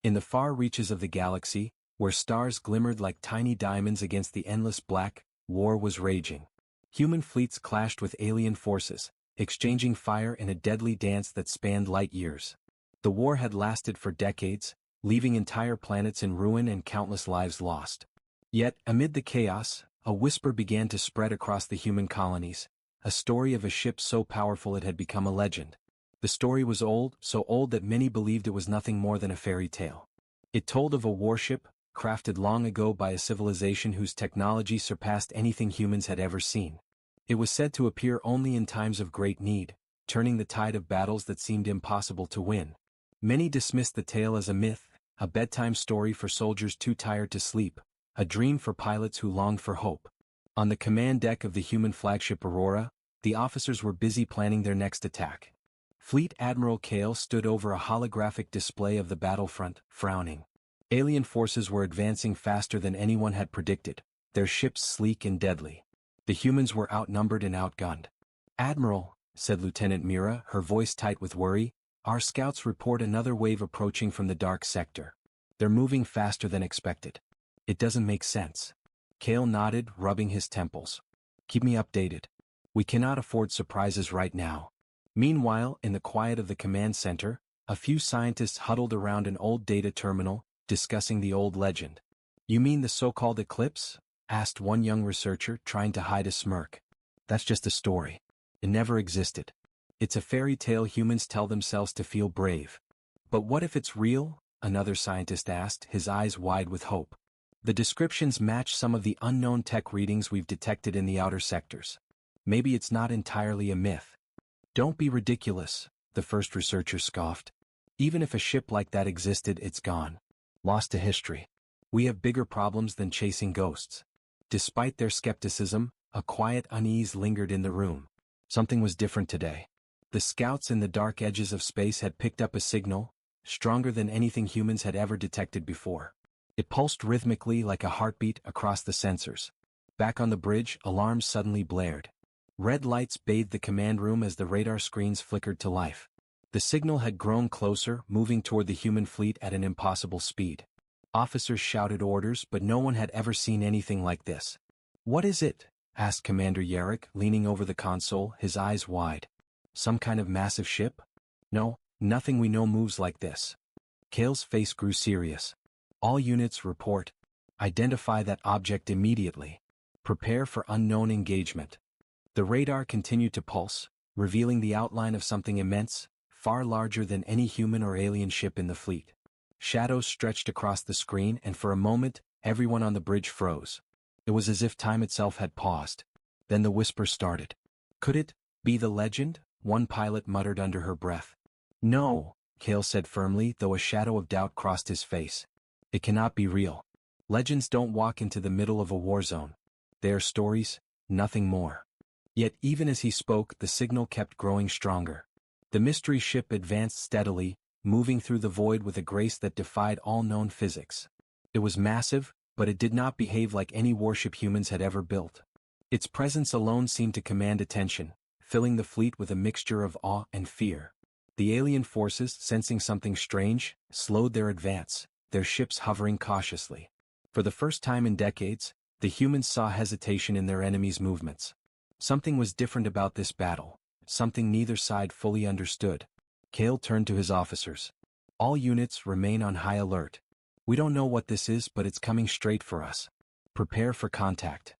In the far reaches of the galaxy, where stars glimmered like tiny diamonds against the endless black, war was raging. Human fleets clashed with alien forces, exchanging fire in a deadly dance that spanned light years. The war had lasted for decades, leaving entire planets in ruin and countless lives lost. Yet, amid the chaos, a whisper began to spread across the human colonies, a story of a ship so powerful it had become a legend. The story was old, so old that many believed it was nothing more than a fairy tale. It told of a warship, crafted long ago by a civilization whose technology surpassed anything humans had ever seen. It was said to appear only in times of great need, turning the tide of battles that seemed impossible to win. Many dismissed the tale as a myth, a bedtime story for soldiers too tired to sleep, a dream for pilots who longed for hope. On the command deck of the human flagship Aurora, the officers were busy planning their next attack. Fleet Admiral Kale stood over a holographic display of the battlefront, frowning. Alien forces were advancing faster than anyone had predicted, their ships sleek and deadly. The humans were outnumbered and outgunned. "Admiral," said Lieutenant Mira, her voice tight with worry, "our scouts report another wave approaching from the dark sector. They're moving faster than expected. It doesn't make sense." Kale nodded, rubbing his temples. "Keep me updated. We cannot afford surprises right now." Meanwhile, in the quiet of the command center, a few scientists huddled around an old data terminal, discussing the old legend. "You mean the so-called eclipse?" asked one young researcher, trying to hide a smirk. "That's just a story. It never existed. It's a fairy tale humans tell themselves to feel brave." "But what if it's real?" another scientist asked, his eyes wide with hope. "The descriptions match some of the unknown tech readings we've detected in the outer sectors. Maybe it's not entirely a myth." "Don't be ridiculous," the first researcher scoffed. "Even if a ship like that existed, it's gone. Lost to history. We have bigger problems than chasing ghosts." Despite their skepticism, a quiet unease lingered in the room. Something was different today. The scouts in the dark edges of space had picked up a signal, stronger than anything humans had ever detected before. It pulsed rhythmically like a heartbeat across the sensors. Back on the bridge, alarms suddenly blared. Red lights bathed the command room as the radar screens flickered to life. The signal had grown closer, moving toward the human fleet at an impossible speed. Officers shouted orders, but no one had ever seen anything like this. "What is it?" asked Commander Yarrick, leaning over the console, his eyes wide. "Some kind of massive ship?" "No, nothing we know moves like this." Kale's face grew serious. "All units report. Identify that object immediately. Prepare for unknown engagement." The radar continued to pulse, revealing the outline of something immense, far larger than any human or alien ship in the fleet. Shadows stretched across the screen, and for a moment, everyone on the bridge froze. It was as if time itself had paused. Then the whisper started. "Could it be the legend?" one pilot muttered under her breath. "No," Kale said firmly, though a shadow of doubt crossed his face. "It cannot be real. Legends don't walk into the middle of a war zone. They are stories, nothing more." Yet even as he spoke, the signal kept growing stronger. The mystery ship advanced steadily, moving through the void with a grace that defied all known physics. It was massive, but it did not behave like any warship humans had ever built. Its presence alone seemed to command attention, filling the fleet with a mixture of awe and fear. The alien forces, sensing something strange, slowed their advance, their ships hovering cautiously. For the first time in decades, the humans saw hesitation in their enemies' movements. Something was different about this battle, something neither side fully understood. Kale turned to his officers. "All units remain on high alert. We don't know what this is, but it's coming straight for us. Prepare for contact."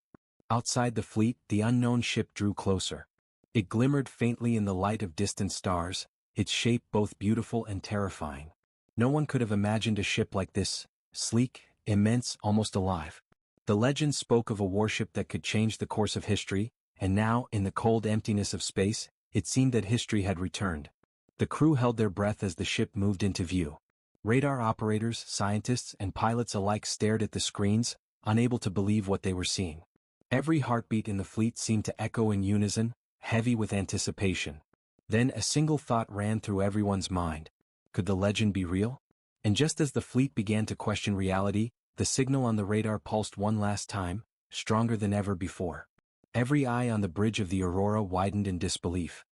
Outside the fleet, the unknown ship drew closer. It glimmered faintly in the light of distant stars, its shape both beautiful and terrifying. No one could have imagined a ship like this, sleek, immense, almost alive. The legend spoke of a warship that could change the course of history, and now, in the cold emptiness of space, it seemed that history had returned. The crew held their breath as the ship moved into view. Radar operators, scientists, and pilots alike stared at the screens, unable to believe what they were seeing. Every heartbeat in the fleet seemed to echo in unison, heavy with anticipation. Then a single thought ran through everyone's mind. Could the legend be real? And just as the fleet began to question reality, the signal on the radar pulsed one last time, stronger than ever before. Every eye on the bridge of the Aurora widened in disbelief.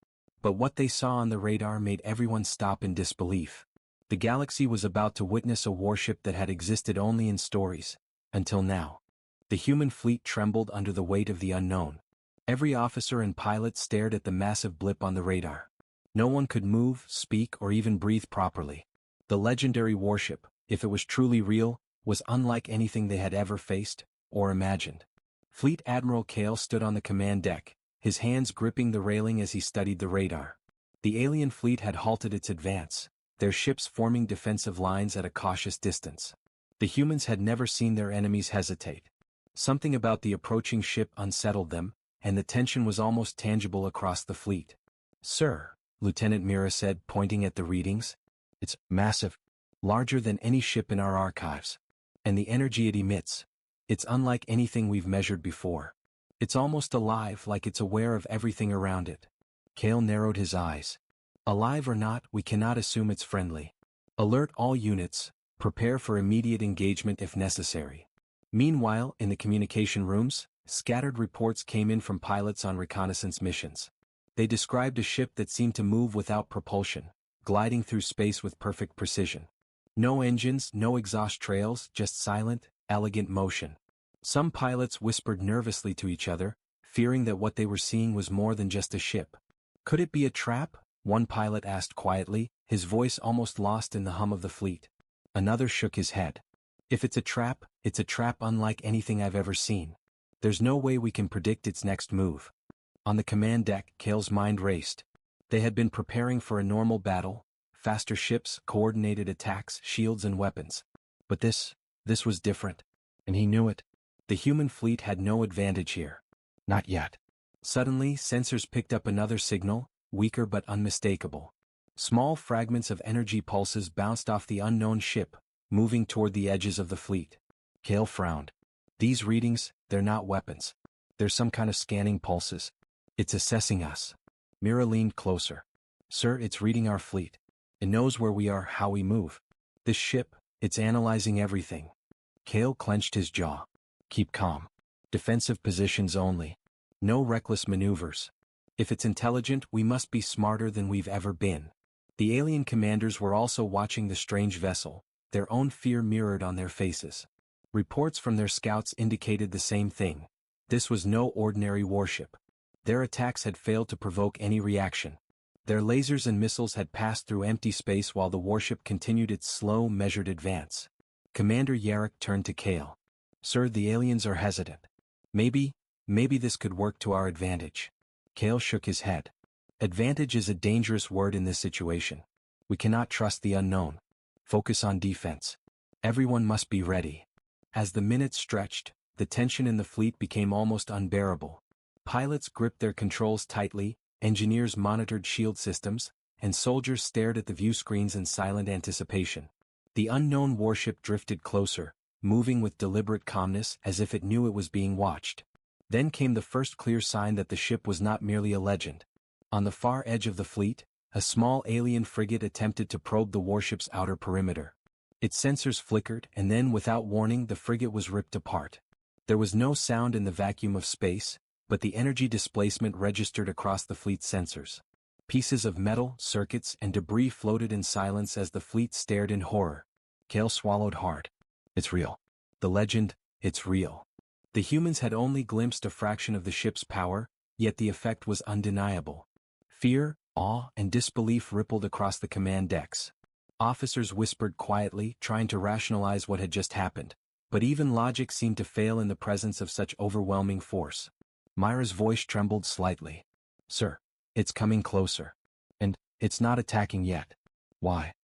But what they saw on the radar made everyone stop in disbelief. The galaxy was about to witness a warship that had existed only in stories, until now. The human fleet trembled under the weight of the unknown. Every officer and pilot stared at the massive blip on the radar. No one could move, speak, or even breathe properly. The legendary warship, if it was truly real, was unlike anything they had ever faced or imagined. Fleet Admiral Kale stood on the command deck, his hands gripping the railing as he studied the radar. The alien fleet had halted its advance, their ships forming defensive lines at a cautious distance. The humans had never seen their enemies hesitate. Something about the approaching ship unsettled them, and the tension was almost tangible across the fleet. "Sir," Lieutenant Mira said, pointing at the readings, "it's massive, larger than any ship in our archives. And the energy it emits, it's unlike anything we've measured before. It's almost alive, like it's aware of everything around it." Kale narrowed his eyes. "Alive or not, we cannot assume it's friendly. Alert all units, prepare for immediate engagement if necessary." Meanwhile, in the communication rooms, scattered reports came in from pilots on reconnaissance missions. They described a ship that seemed to move without propulsion, gliding through space with perfect precision. No engines, no exhaust trails, just silent, elegant motion. Some pilots whispered nervously to each other, fearing that what they were seeing was more than just a ship. "Could it be a trap?" one pilot asked quietly, his voice almost lost in the hum of the fleet. Another shook his head. "If it's a trap unlike anything I've ever seen. There's no way we can predict its next move." On the command deck, Kale's mind raced. They had been preparing for a normal battle, faster ships, coordinated attacks, shields and weapons. But this was different. And he knew it. The human fleet had no advantage here. Not yet. Suddenly, sensors picked up another signal, weaker but unmistakable. Small fragments of energy pulses bounced off the unknown ship, moving toward the edges of the fleet. Kale frowned. "These readings, they're not weapons. They're some kind of scanning pulses. It's assessing us." Mira leaned closer. "Sir, it's reading our fleet. It knows where we are, how we move. This ship, it's analyzing everything." Kale clenched his jaw. "Keep calm. Defensive positions only. No reckless maneuvers. If it's intelligent, we must be smarter than we've ever been." The alien commanders were also watching the strange vessel, their own fear mirrored on their faces. Reports from their scouts indicated the same thing. This was no ordinary warship. Their attacks had failed to provoke any reaction. Their lasers and missiles had passed through empty space while the warship continued its slow, measured advance. Commander Yarrick turned to Kale. "Sir, the aliens are hesitant. Maybe this could work to our advantage." Kale shook his head. "Advantage is a dangerous word in this situation. We cannot trust the unknown. Focus on defense. Everyone must be ready." As the minutes stretched, the tension in the fleet became almost unbearable. Pilots gripped their controls tightly, engineers monitored shield systems, and soldiers stared at the view screens in silent anticipation. The unknown warship drifted closer, moving with deliberate calmness as if it knew it was being watched. Then came the first clear sign that the ship was not merely a legend. On the far edge of the fleet, a small alien frigate attempted to probe the warship's outer perimeter. Its sensors flickered, and then, without warning, the frigate was ripped apart. There was no sound in the vacuum of space, but the energy displacement registered across the fleet's sensors. Pieces of metal, circuits, and debris floated in silence as the fleet stared in horror. Kale swallowed hard. "It's real. The legend, it's real." The humans had only glimpsed a fraction of the ship's power, yet the effect was undeniable. Fear, awe, and disbelief rippled across the command decks. Officers whispered quietly, trying to rationalize what had just happened, but even logic seemed to fail in the presence of such overwhelming force. Myra's voice trembled slightly. "Sir, it's coming closer. And it's not attacking yet." "Why?"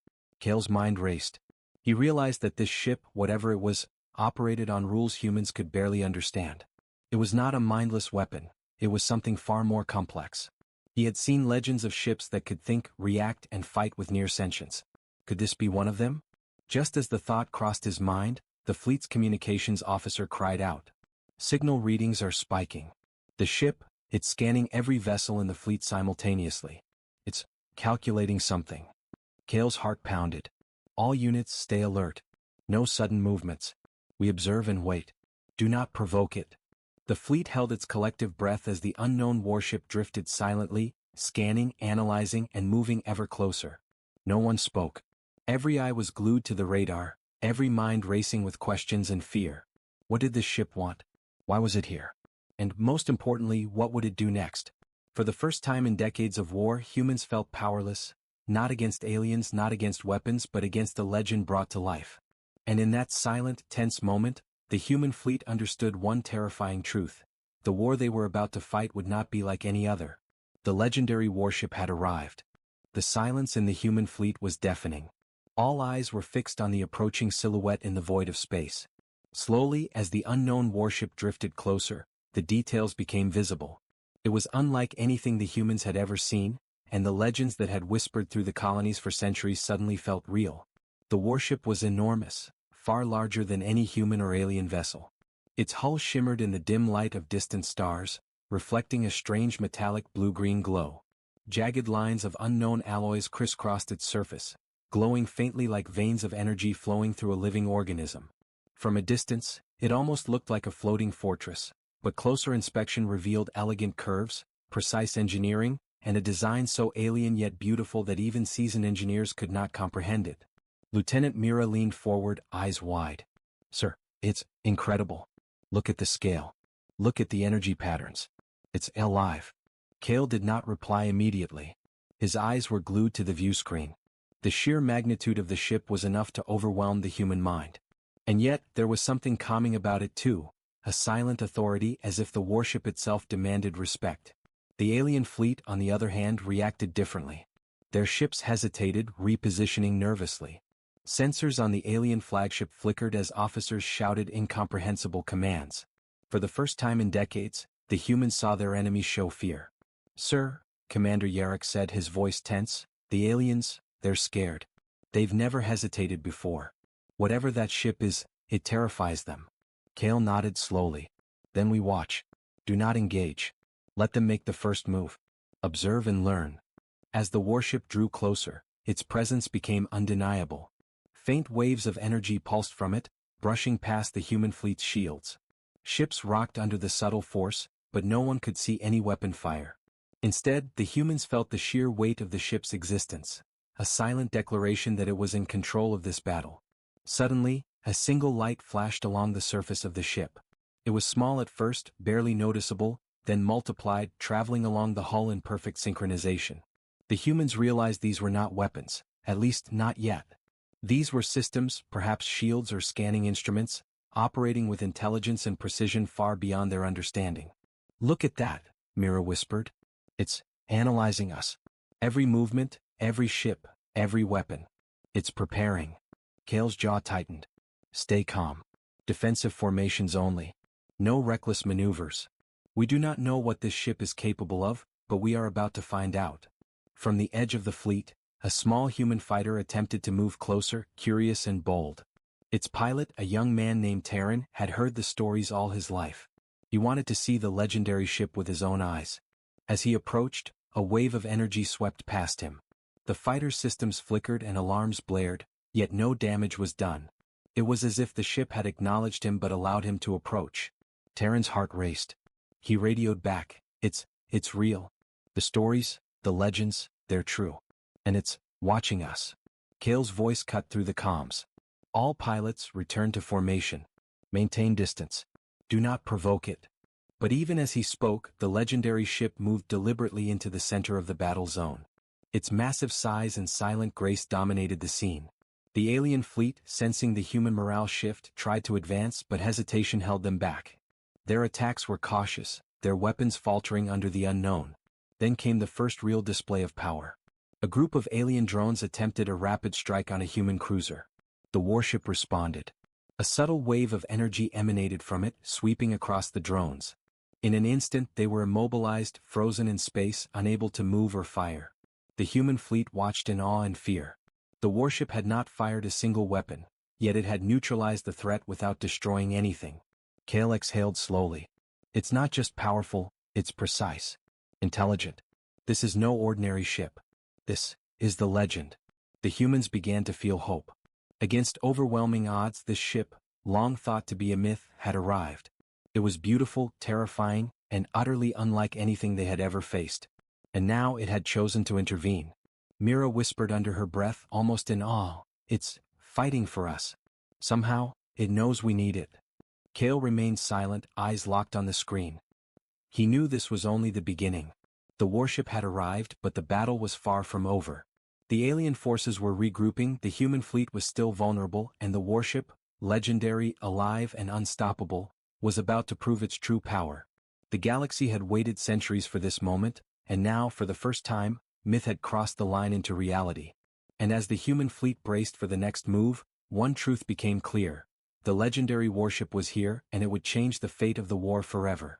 Kale's mind raced. He realized that this ship, whatever it was, operated on rules humans could barely understand. It was not a mindless weapon, it was something far more complex. He had seen legends of ships that could think, react, and fight with near sentience. Could this be one of them? Just as the thought crossed his mind, the fleet's communications officer cried out. "Signal readings are spiking. The ship, it's scanning every vessel in the fleet simultaneously. It's calculating something." Kale's heart pounded. "All units stay alert. No sudden movements. We observe and wait. Do not provoke it." The fleet held its collective breath as the unknown warship drifted silently, scanning, analyzing, and moving ever closer. No one spoke. Every eye was glued to the radar, every mind racing with questions and fear. What did this ship want? Why was it here? And most importantly, what would it do next? For the first time in decades of war, humans felt powerless, not against aliens, not against weapons, but against the legend brought to life. And in that silent, tense moment, the human fleet understood one terrifying truth. The war they were about to fight would not be like any other. The legendary warship had arrived. The silence in the human fleet was deafening. All eyes were fixed on the approaching silhouette in the void of space. Slowly, as the unknown warship drifted closer, the details became visible. It was unlike anything the humans had ever seen, and the legends that had whispered through the colonies for centuries suddenly felt real. The warship was enormous, far larger than any human or alien vessel. Its hull shimmered in the dim light of distant stars, reflecting a strange metallic blue-green glow. Jagged lines of unknown alloys crisscrossed its surface, glowing faintly like veins of energy flowing through a living organism. From a distance, it almost looked like a floating fortress, but closer inspection revealed elegant curves, precise engineering, and a design so alien yet beautiful that even seasoned engineers could not comprehend it. Lieutenant Mira leaned forward, eyes wide. "Sir, it's incredible. Look at the scale. Look at the energy patterns. It's alive." Cale did not reply immediately. His eyes were glued to the view screen. The sheer magnitude of the ship was enough to overwhelm the human mind. And yet, there was something calming about it too, a silent authority as if the warship itself demanded respect. The alien fleet, on the other hand, reacted differently. Their ships hesitated, repositioning nervously. Sensors on the alien flagship flickered as officers shouted incomprehensible commands. For the first time in decades, the humans saw their enemies show fear. "Sir," Commander Yarrick said, his voice tense, "the aliens, they're scared. They've never hesitated before. Whatever that ship is, it terrifies them." Cale nodded slowly. "Then we watch. Do not engage. Let them make the first move. Observe and learn." As the warship drew closer, its presence became undeniable. Faint waves of energy pulsed from it, brushing past the human fleet's shields. Ships rocked under the subtle force, but no one could see any weapon fire. Instead, the humans felt the sheer weight of the ship's existence, a silent declaration that it was in control of this battle. Suddenly, a single light flashed along the surface of the ship. It was small at first, barely noticeable, then multiplied, traveling along the hull in perfect synchronization. The humans realized these were not weapons, at least not yet. These were systems, perhaps shields or scanning instruments, operating with intelligence and precision far beyond their understanding. "Look at that," Mira whispered. "It's analyzing us. Every movement, every ship, every weapon. It's preparing." Cale's jaw tightened. "Stay calm. Defensive formations only. No reckless maneuvers. We do not know what this ship is capable of, but we are about to find out." From the edge of the fleet, a small human fighter attempted to move closer, curious and bold. Its pilot, a young man named Terran, had heard the stories all his life. He wanted to see the legendary ship with his own eyes. As he approached, a wave of energy swept past him. The fighter's systems flickered and alarms blared, yet no damage was done. It was as if the ship had acknowledged him but allowed him to approach. Terran's heart raced. He radioed back, It's real. The stories, the legends, they're true. And it's watching us." Cale's voice cut through the comms. "All pilots, return to formation. Maintain distance. Do not provoke it." But even as he spoke, the legendary ship moved deliberately into the center of the battle zone. Its massive size and silent grace dominated the scene. The alien fleet, sensing the human morale shift, tried to advance, but hesitation held them back. Their attacks were cautious, their weapons faltering under the unknown. Then came the first real display of power. A group of alien drones attempted a rapid strike on a human cruiser. The warship responded. A subtle wave of energy emanated from it, sweeping across the drones. In an instant they were immobilized, frozen in space, unable to move or fire. The human fleet watched in awe and fear. The warship had not fired a single weapon, yet it had neutralized the threat without destroying anything. Cale exhaled slowly. "It's not just powerful, it's precise. Intelligent. This is no ordinary ship. This is the legend." The humans began to feel hope. Against overwhelming odds, this ship, long thought to be a myth, had arrived. It was beautiful, terrifying, and utterly unlike anything they had ever faced. And now it had chosen to intervene. Mira whispered under her breath, almost in awe, It's fighting for us. Somehow, it knows we need it. Kale remained silent, eyes locked on the screen. He knew this was only the beginning. The warship had arrived, but the battle was far from over. The alien forces were regrouping, the human fleet was still vulnerable, and the warship, legendary, alive and unstoppable, was about to prove its true power. The galaxy had waited centuries for this moment, and now, for the first time, myth had crossed the line into reality. And as the human fleet braced for the next move, one truth became clear. The legendary warship was here, and it would change the fate of the war forever.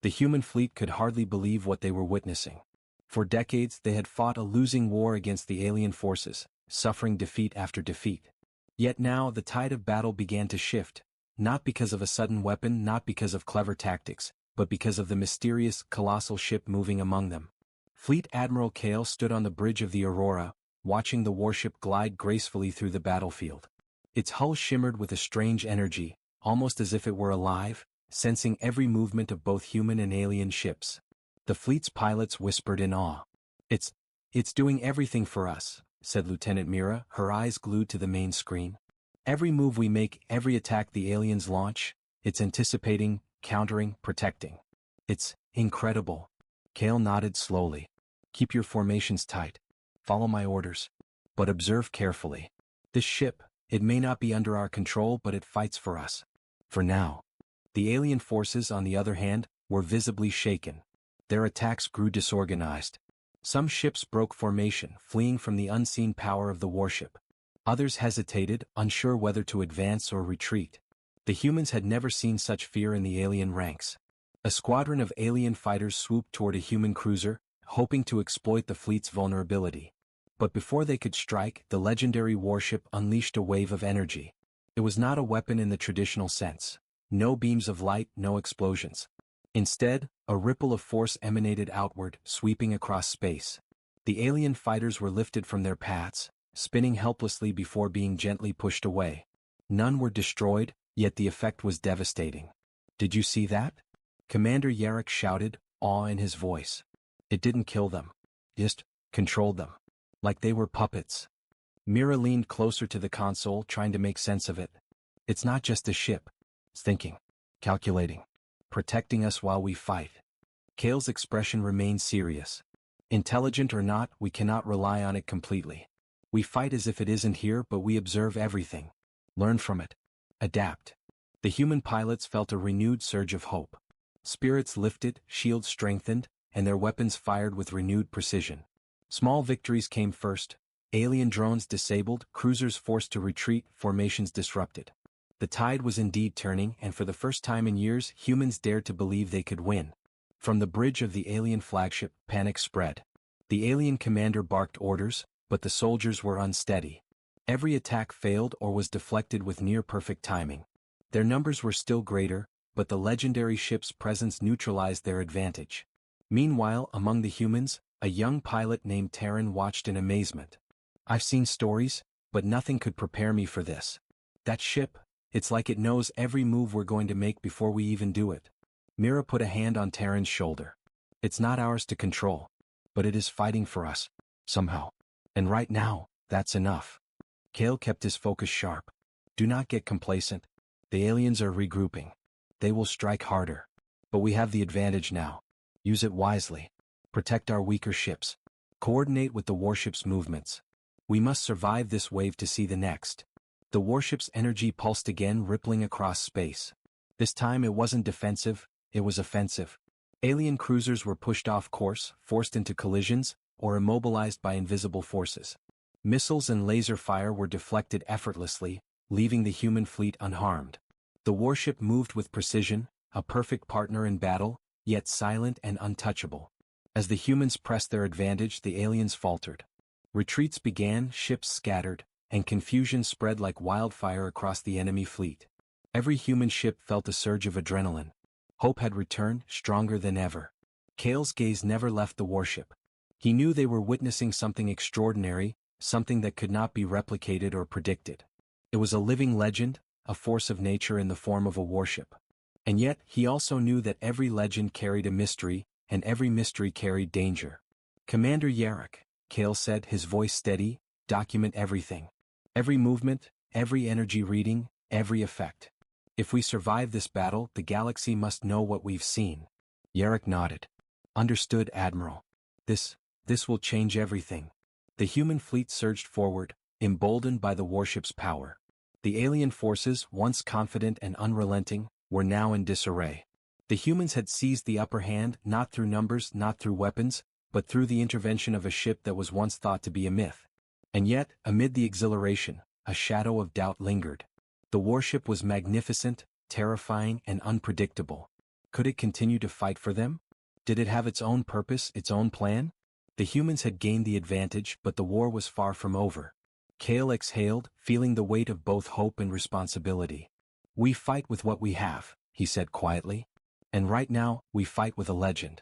The human fleet could hardly believe what they were witnessing. For decades they had fought a losing war against the alien forces, suffering defeat after defeat. Yet now the tide of battle began to shift, not because of a sudden weapon, not because of clever tactics, but because of the mysterious, colossal ship moving among them. Fleet Admiral Kale stood on the bridge of the Aurora, watching the warship glide gracefully through the battlefield. Its hull shimmered with a strange energy, almost as if it were alive, sensing every movement of both human and alien ships. The fleet's pilots whispered in awe. It's doing everything for us," said Lieutenant Mira, her eyes glued to the main screen. "Every move we make, every attack the aliens launch, it's anticipating, countering, protecting. It's incredible." Kale nodded slowly. "Keep your formations tight. Follow my orders. But observe carefully. This ship, it may not be under our control, but it fights for us. For now." The alien forces, on the other hand, were visibly shaken. Their attacks grew disorganized. Some ships broke formation, fleeing from the unseen power of the warship. Others hesitated, unsure whether to advance or retreat. The humans had never seen such fear in the alien ranks. A squadron of alien fighters swooped toward a human cruiser, hoping to exploit the fleet's vulnerability. But before they could strike, the legendary warship unleashed a wave of energy. It was not a weapon in the traditional sense. No beams of light, no explosions. Instead, a ripple of force emanated outward, sweeping across space. The alien fighters were lifted from their paths, spinning helplessly before being gently pushed away. None were destroyed, yet the effect was devastating. "Did you see that?" Commander Yarrick shouted, awe in his voice. "It didn't kill them. Just controlled them. Like they were puppets." Mira leaned closer to the console, trying to make sense of it. "It's not just a ship. It's thinking, calculating, protecting us while we fight." Kale's expression remained serious. "Intelligent or not, we cannot rely on it completely. We fight as if it isn't here, but we observe everything. Learn from it. Adapt." The human pilots felt a renewed surge of hope. Spirits lifted, shields strengthened, and their weapons fired with renewed precision. Small victories came first. Alien drones disabled, cruisers forced to retreat, formations disrupted. The tide was indeed turning, and for the first time in years, humans dared to believe they could win. From the bridge of the alien flagship, panic spread. The alien commander barked orders, but the soldiers were unsteady. Every attack failed or was deflected with near-perfect timing. Their numbers were still greater, but the legendary ship's presence neutralized their advantage. Meanwhile, among the humans, a young pilot named Terran watched in amazement. "I've seen stories, but nothing could prepare me for this. That ship, it's like it knows every move we're going to make before we even do it." Mira put a hand on Terran's shoulder. "It's not ours to control, but it is fighting for us, somehow. And right now, that's enough." Kale kept his focus sharp. "Do not get complacent. The aliens are regrouping. They will strike harder. But we have the advantage now. Use it wisely. Protect our weaker ships. Coordinate with the warship's movements. We must survive this wave to see the next." The warship's energy pulsed again, rippling across space. This time it wasn't defensive, it was offensive. Alien cruisers were pushed off course, forced into collisions, or immobilized by invisible forces. Missiles and laser fire were deflected effortlessly, leaving the human fleet unharmed. The warship moved with precision, a perfect partner in battle, yet silent and untouchable. As the humans pressed their advantage, the aliens faltered. Retreats began, ships scattered, and confusion spread like wildfire across the enemy fleet. Every human ship felt a surge of adrenaline. Hope had returned, stronger than ever. Kale's gaze never left the warship. He knew they were witnessing something extraordinary, something that could not be replicated or predicted. It was a living legend, a force of nature in the form of a warship. And yet, he also knew that every legend carried a mystery, and every mystery carried danger. "Commander Yarrick," Kale said, his voice steady, "document everything. Every movement, every energy reading, every effect. If we survive this battle, the galaxy must know what we've seen. Yarrick nodded. Understood, Admiral. This will change everything. The human fleet surged forward, emboldened by the warship's power. The alien forces, once confident and unrelenting, were now in disarray. The humans had seized the upper hand not through numbers, not through weapons, but through the intervention of a ship that was once thought to be a myth. And yet, amid the exhilaration, a shadow of doubt lingered. The warship was magnificent, terrifying, and unpredictable. Could it continue to fight for them? Did it have its own purpose, its own plan? The humans had gained the advantage, but the war was far from over. Kale exhaled, feeling the weight of both hope and responsibility. We fight with what we have, he said quietly. And right now, we fight with a legend.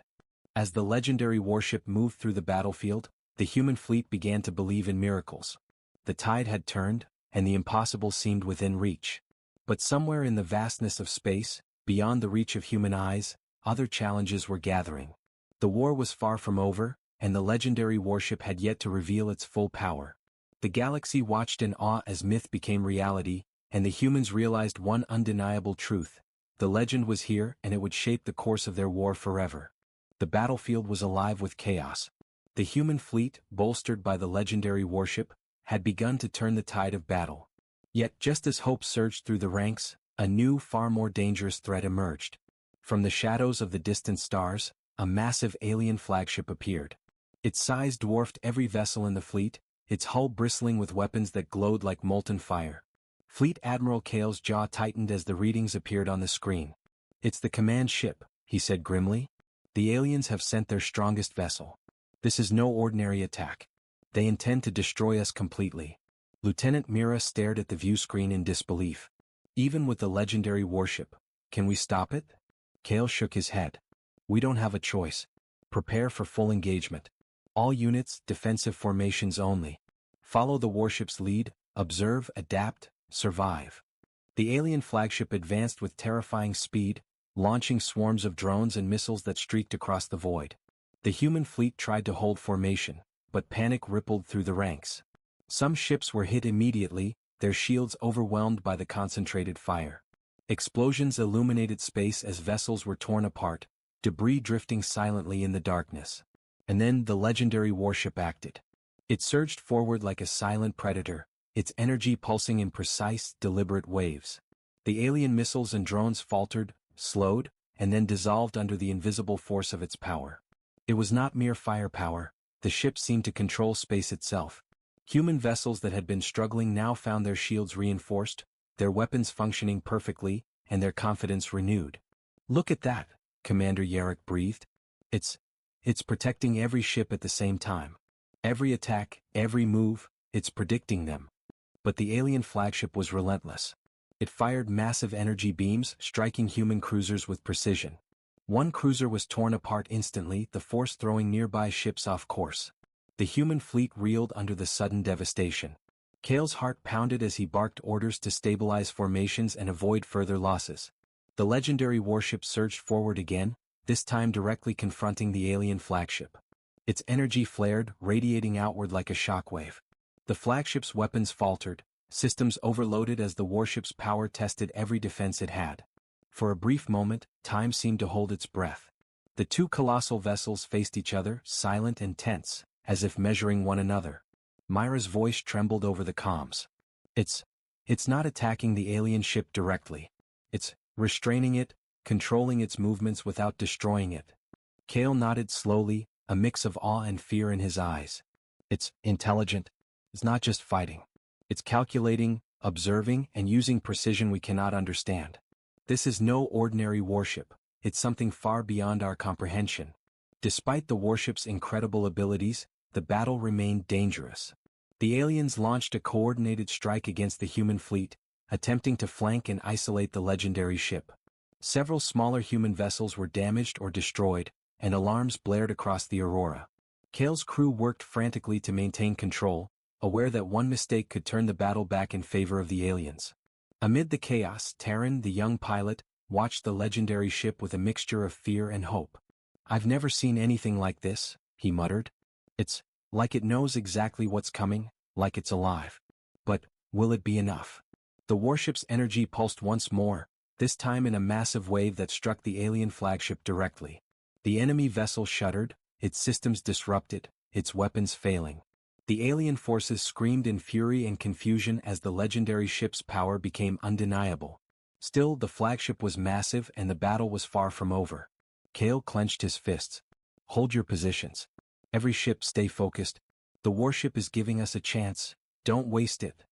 As the legendary warship moved through the battlefield, the human fleet began to believe in miracles. The tide had turned, and the impossible seemed within reach. But somewhere in the vastness of space, beyond the reach of human eyes, other challenges were gathering. The war was far from over, and the legendary warship had yet to reveal its full power. The galaxy watched in awe as myth became reality, and the humans realized one undeniable truth. The legend was here, and it would shape the course of their war forever. The battlefield was alive with chaos. The human fleet, bolstered by the legendary warship, had begun to turn the tide of battle. Yet just as hope surged through the ranks, a new, far more dangerous threat emerged. From the shadows of the distant stars, a massive alien flagship appeared. Its size dwarfed every vessel in the fleet, its hull bristling with weapons that glowed like molten fire. Fleet Admiral Kale's jaw tightened as the readings appeared on the screen. "It's the command ship," he said grimly. "The aliens have sent their strongest vessel. This is no ordinary attack. They intend to destroy us completely." Lieutenant Mira stared at the view screen in disbelief. "Even with the legendary warship, can we stop it?" Kale shook his head. "We don't have a choice. Prepare for full engagement. All units, defensive formations only. Follow the warship's lead, observe, adapt, survive." The alien flagship advanced with terrifying speed, launching swarms of drones and missiles that streaked across the void. The human fleet tried to hold formation, but panic rippled through the ranks. Some ships were hit immediately, their shields overwhelmed by the concentrated fire. Explosions illuminated space as vessels were torn apart, debris drifting silently in the darkness. And then the legendary warship acted. It surged forward like a silent predator, its energy pulsing in precise, deliberate waves. The alien missiles and drones faltered, slowed, and then dissolved under the invisible force of its power. It was not mere firepower, the ship seemed to control space itself. Human vessels that had been struggling now found their shields reinforced, their weapons functioning perfectly, and their confidence renewed. "Look at that," Commander Yarrick breathed. It's protecting every ship at the same time. Every attack, every move, it's predicting them." But the alien flagship was relentless. It fired massive energy beams, striking human cruisers with precision. One cruiser was torn apart instantly, the force throwing nearby ships off course. The human fleet reeled under the sudden devastation. Kale's heart pounded as he barked orders to stabilize formations and avoid further losses. The legendary warship surged forward again, this time directly confronting the alien flagship. Its energy flared, radiating outward like a shockwave. The flagship's weapons faltered, systems overloaded as the warship's power tested every defense it had. For a brief moment, time seemed to hold its breath. The two colossal vessels faced each other, silent and tense, as if measuring one another. Myra's voice trembled over the comms. It's not attacking the alien ship directly. It's restraining it, controlling its movements without destroying it." Kale nodded slowly, a mix of awe and fear in his eyes. "It's intelligent. It's not just fighting. It's calculating, observing, and using precision we cannot understand. This is no ordinary warship, it's something far beyond our comprehension." Despite the warship's incredible abilities, the battle remained dangerous. The aliens launched a coordinated strike against the human fleet, attempting to flank and isolate the legendary ship. Several smaller human vessels were damaged or destroyed, and alarms blared across the Aurora. Kale's crew worked frantically to maintain control, aware that one mistake could turn the battle back in favor of the aliens. Amid the chaos, Terran, the young pilot, watched the legendary ship with a mixture of fear and hope. "I've never seen anything like this," he muttered. "It's like it knows exactly what's coming, like it's alive. But will it be enough? The warship's energy pulsed once more, this time in a massive wave that struck the alien flagship directly. The enemy vessel shuddered, its systems disrupted, its weapons failing. The alien forces screamed in fury and confusion as the legendary ship's power became undeniable. Still, the flagship was massive and the battle was far from over. Kale clenched his fists. Hold your positions. Every ship stay focused. The warship is giving us a chance, don't waste it.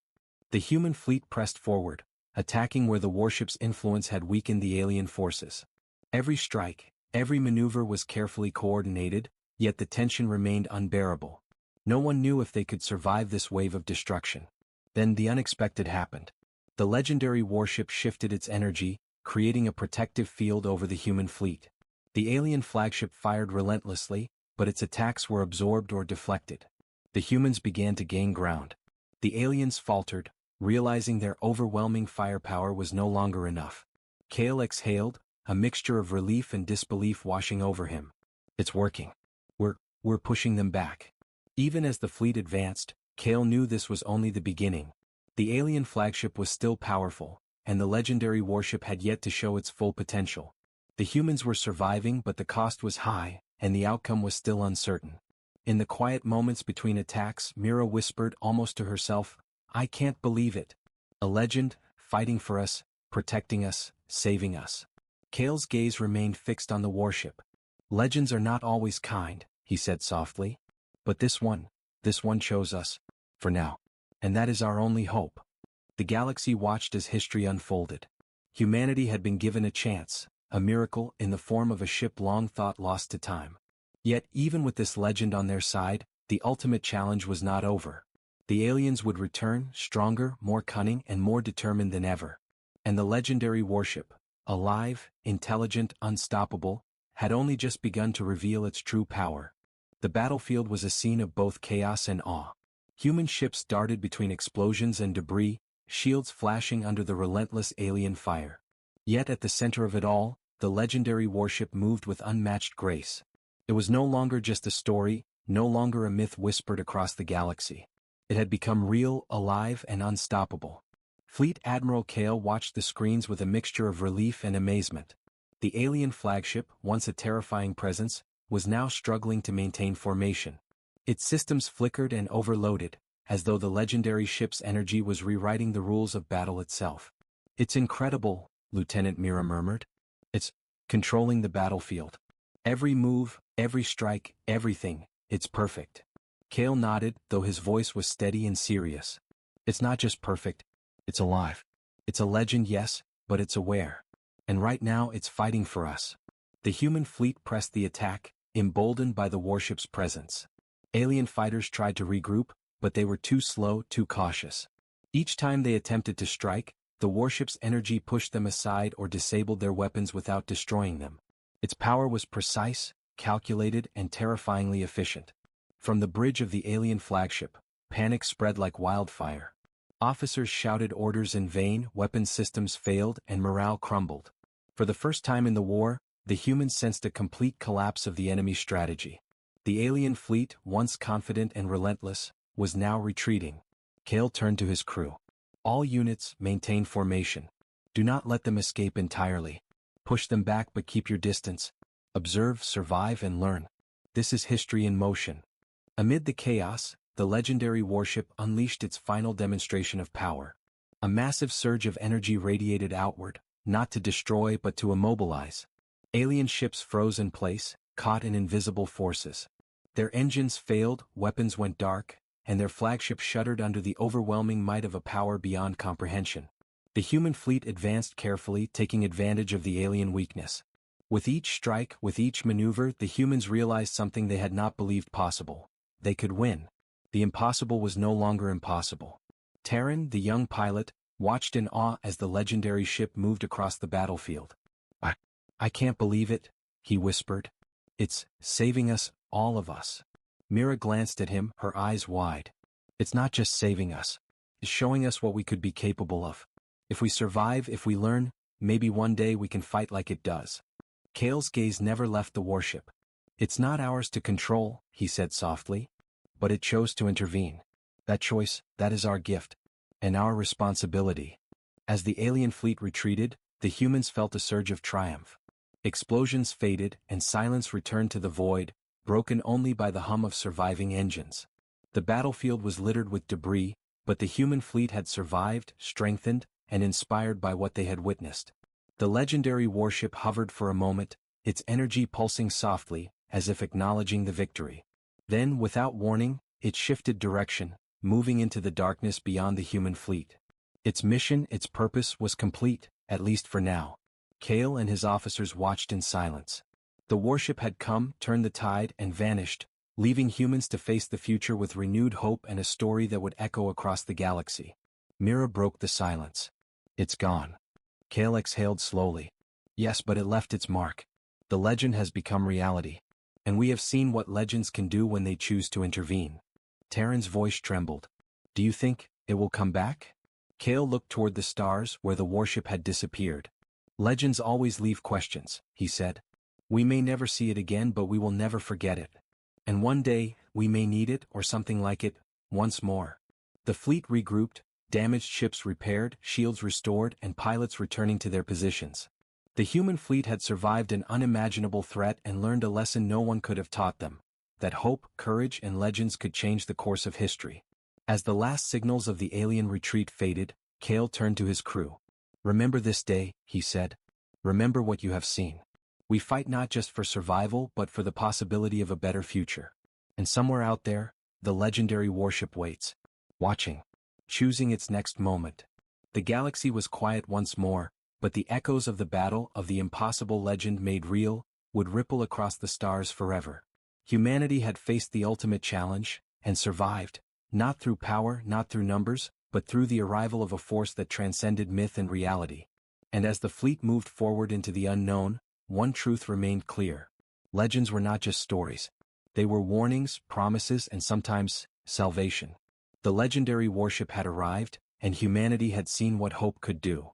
The human fleet pressed forward, attacking where the warship's influence had weakened the alien forces. Every strike, every maneuver was carefully coordinated, yet the tension remained unbearable. No one knew if they could survive this wave of destruction. Then the unexpected happened. The legendary warship shifted its energy, creating a protective field over the human fleet. The alien flagship fired relentlessly, but its attacks were absorbed or deflected. The humans began to gain ground. The aliens faltered, realizing their overwhelming firepower was no longer enough. Kale exhaled, a mixture of relief and disbelief washing over him. It's working. We're pushing them back. Even as the fleet advanced, Kale knew this was only the beginning. The alien flagship was still powerful, and the legendary warship had yet to show its full potential. The humans were surviving, but the cost was high, and the outcome was still uncertain. In the quiet moments between attacks, Mira whispered almost to herself, I can't believe it. A legend, fighting for us, protecting us, saving us. Kale's gaze remained fixed on the warship. Legends are not always kind, he said softly. But this one chose us, for now. And that is our only hope. The galaxy watched as history unfolded. Humanity had been given a chance, a miracle in the form of a ship long thought lost to time. Yet even with this legend on their side, the ultimate challenge was not over. The aliens would return, stronger, more cunning, and more determined than ever. And the legendary warship, alive, intelligent, unstoppable, had only just begun to reveal its true power. The battlefield was a scene of both chaos and awe. Human ships darted between explosions and debris, shields flashing under the relentless alien fire. Yet at the center of it all, the legendary warship moved with unmatched grace. It was no longer just a story, no longer a myth whispered across the galaxy. It had become real, alive, and unstoppable. Fleet Admiral Kale watched the screens with a mixture of relief and amazement. The alien flagship, once a terrifying presence, was now struggling to maintain formation. Its systems flickered and overloaded, as though the legendary ship's energy was rewriting the rules of battle itself. It's incredible, Lieutenant Mira murmured. It's controlling the battlefield. Every move, every strike, everything, it's perfect. Kale nodded, though his voice was steady and serious. It's not just perfect, it's alive. It's a legend, yes, but it's aware. And right now it's fighting for us. The human fleet pressed the attack, emboldened by the warship's presence. Alien fighters tried to regroup, but they were too slow, too cautious. Each time they attempted to strike, the warship's energy pushed them aside or disabled their weapons without destroying them. Its power was precise, calculated, and terrifyingly efficient. From the bridge of the alien flagship, panic spread like wildfire. Officers shouted orders in vain, weapon systems failed, and morale crumbled. For the first time in the war, the humans sensed a complete collapse of the enemy's strategy. The alien fleet, once confident and relentless, was now retreating. Kale turned to his crew. All units, maintain formation. Do not let them escape entirely. Push them back but keep your distance. Observe, survive, and learn. This is history in motion. Amid the chaos, the legendary warship unleashed its final demonstration of power. A massive surge of energy radiated outward, not to destroy but to immobilize. Alien ships froze in place, caught in invisible forces. Their engines failed, weapons went dark, and their flagship shuddered under the overwhelming might of a power beyond comprehension. The human fleet advanced carefully, taking advantage of the alien weakness. With each strike, with each maneuver, the humans realized something they had not believed possible. They could win. The impossible was no longer impossible. Terran, the young pilot, watched in awe as the legendary ship moved across the battlefield. I can't believe it, he whispered. It's saving us, all of us. Mira glanced at him, her eyes wide. It's not just saving us. It's showing us what we could be capable of. If we survive, if we learn, maybe one day we can fight like it does. Kale's gaze never left the warship. It's not ours to control, he said softly. But it chose to intervene. That choice, that is our gift. and our responsibility. As the alien fleet retreated, the humans felt a surge of triumph. Explosions faded and silence returned to the void, broken only by the hum of surviving engines. The battlefield was littered with debris, but the human fleet had survived, strengthened, and inspired by what they had witnessed. The legendary warship hovered for a moment, its energy pulsing softly, as if acknowledging the victory. Then, without warning, it shifted direction, moving into the darkness beyond the human fleet. Its mission, its purpose, was complete, at least for now. Kale and his officers watched in silence. The warship had come, turned the tide, and vanished, leaving humans to face the future with renewed hope and a story that would echo across the galaxy. Mira broke the silence. It's gone. Kale exhaled slowly. Yes, but it left its mark. The legend has become reality. And we have seen what legends can do when they choose to intervene. Terran's voice trembled. Do you think it will come back? Kale looked toward the stars where the warship had disappeared. Legends always leave questions, he said. We may never see it again, but we will never forget it. And one day, we may need it or something like it, once more. The fleet regrouped, damaged ships repaired, shields restored, and pilots returning to their positions. The human fleet had survived an unimaginable threat and learned a lesson no one could have taught them, that hope, courage, and legends could change the course of history. As the last signals of the alien retreat faded, Kale turned to his crew. Remember this day, he said. Remember what you have seen. We fight not just for survival but for the possibility of a better future. And somewhere out there, the legendary warship waits, watching, choosing its next moment. The galaxy was quiet once more, but the echoes of the battle, of the impossible legend made real, would ripple across the stars forever. Humanity had faced the ultimate challenge, and survived, not through power, not through numbers, but through the arrival of a force that transcended myth and reality. And as the fleet moved forward into the unknown, one truth remained clear. Legends were not just stories. They were warnings, promises, and sometimes, salvation. The legendary warship had arrived, and humanity had seen what hope could do.